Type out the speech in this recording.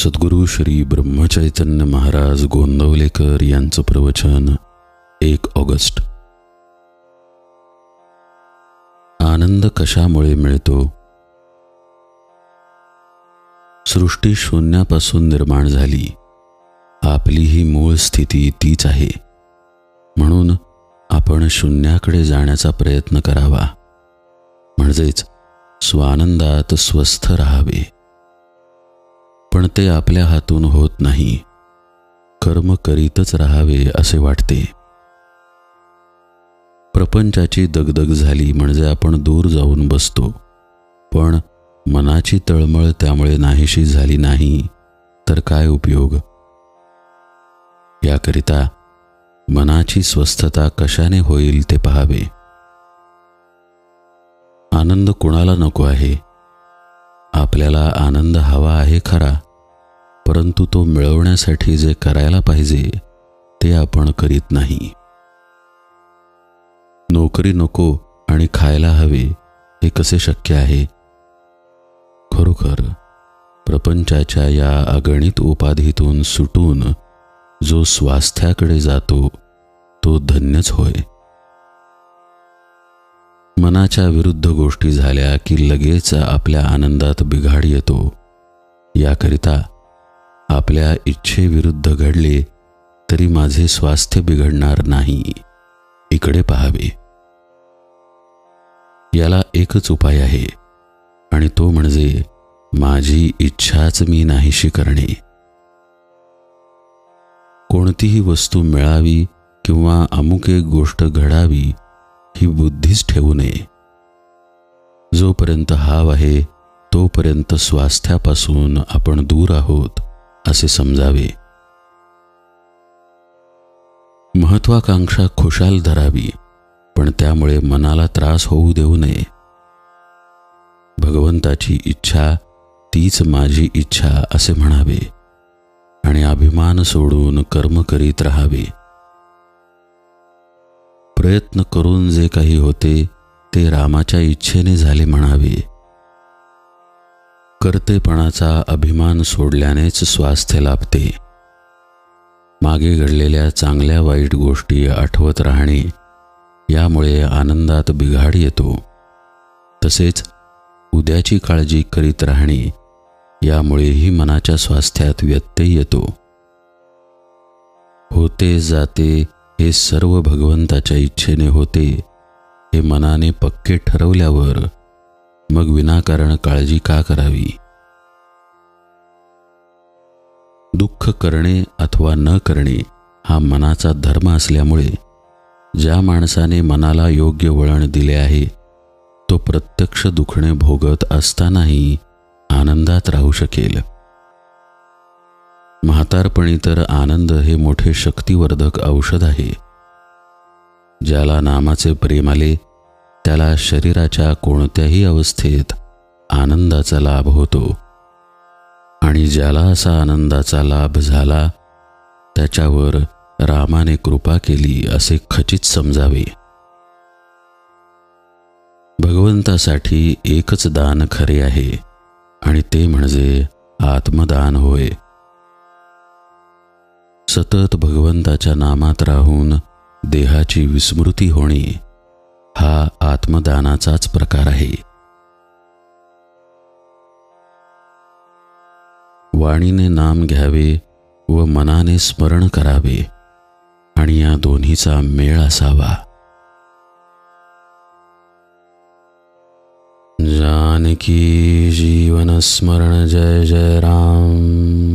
सद्गुरू श्री ब्रह्मचैतन्य महाराज गोंदवलेकर यांचं प्रवचन 1 ऑगस्ट. आनंद कशामुळे मिळतो? सृष्टी शून्यापासून निर्माण झाली. आपली ही मूळ स्थिती तीच आहे. म्हणून आपण शून्याकडे जाण्याचा प्रयत्न करावा, म्हणजेच स्वानंदात स्वस्थ राहावे. पण ते आपल्या हातून होत नाही. कर्म करीतच राहावे असे वाटते. प्रपंचाची दगदग झाली म्हणजे आपण दूर जाऊन बसतो, पण मनाची तळमळ त्यामुळे नाहीशी झाली नाही तर काय उपयोग? याकरिता मनाची स्वस्थता कशाने होईल ते पाहावे. आनंद कुणाला नको आहे? आपल्याला आनंद हवा आहे खरा, परंतु तो मिळवण्यासाठी जे करायला पाहिजे ते आपण करीत नाही. नोकरी नको आणि खायला हवे हे कसे शक्य आहे? खरोखर प्रपंचाच्या या अगणित उपाधीतून सुटून जो स्वास्थ्याकडे जातो तो धन्यच होय. मनाच्या विरुद्ध गोष्टी झाल्या की लगेच आपल्या आनंदात बिघाड येतो. याकरिता आपल्या इच्छेविरुद्ध घडले तरी माझे स्वास्थ्य बिघडणार नाही, इकडे पाहावे. याला एकच उपाय आहे आणि तो म्हणजे माझी इच्छाच मी नाहीशी करणे. कोणतीही वस्तू मिळावी किंवा अमुक एक गोष्ट घडावी ही बुद्धीच ठेवू नये. जोपर्यंत हाव आहे तोपर्यंत स्वास्थ्यापासून आपण दूर आहोत असे समजावे. महत्वाकांक्षा खुशाल धरावी, पण त्यामुळे मनाला त्रास होऊ देऊ नये. भगवंताची इच्छा तीच माझी इच्छा असे म्हणावे आणि अभिमान सोडून कर्म करीत राहावे. प्रयत्न करून जे काही होते ते रामाच्या इच्छेने झाले म्हणावे. कर्तेपणाचा अभिमान सोडल्यानेच स्वास्थ्य लाभते. मागे घडलेल्या चांगल्या वाईट गोष्टी आठवत राहणे यामुळे आनंदात बिघाड येतो. तसेच उद्याची काळजी करीत राहणे यामुळेही मनाच्या स्वास्थ्यात व्यत्यय येतो. होते जाते हे सर्व भगवंताच्या इच्छेने होते हे मनाने पक्के ठरवल्यावर मग विनाकारण काळजी का करावी? दुःख करणे अथवा न करणे हा मनाचा धर्म असल्यामुळे ज्या माणसाने मनाला योग्य वळण दिले आहे तो प्रत्यक्ष दुखणे भोगत असतानाही आनंदात राहू शकेल. म्हातारपणी तर आनंद हे मोठे शक्तिवर्धक औषध आहे. ज्याला नामाचे प्रेम आले त्याला शरीराच्या कोणत्याही अवस्थेत आनंदाचा लाभ होतो आणि ज्याला असा आनंदाचा लाभ झाला त्याच्यावर रामाने कृपा केली असे खचित समजावे. भगवंतासाठी एकच दान खरे आहे आणि ते म्हणजे आत्मदान होय. सतत भगवंताच्या नामात राहून देहाची विस्मृती होणे हा आत्मदानाचाच प्रकार आहे. वाणीने नाम घ्यावे व मनाने स्मरण करावे आणि या दोन्हीचा मेळ असावा. जानकी जीवन स्मरण जय जय राम.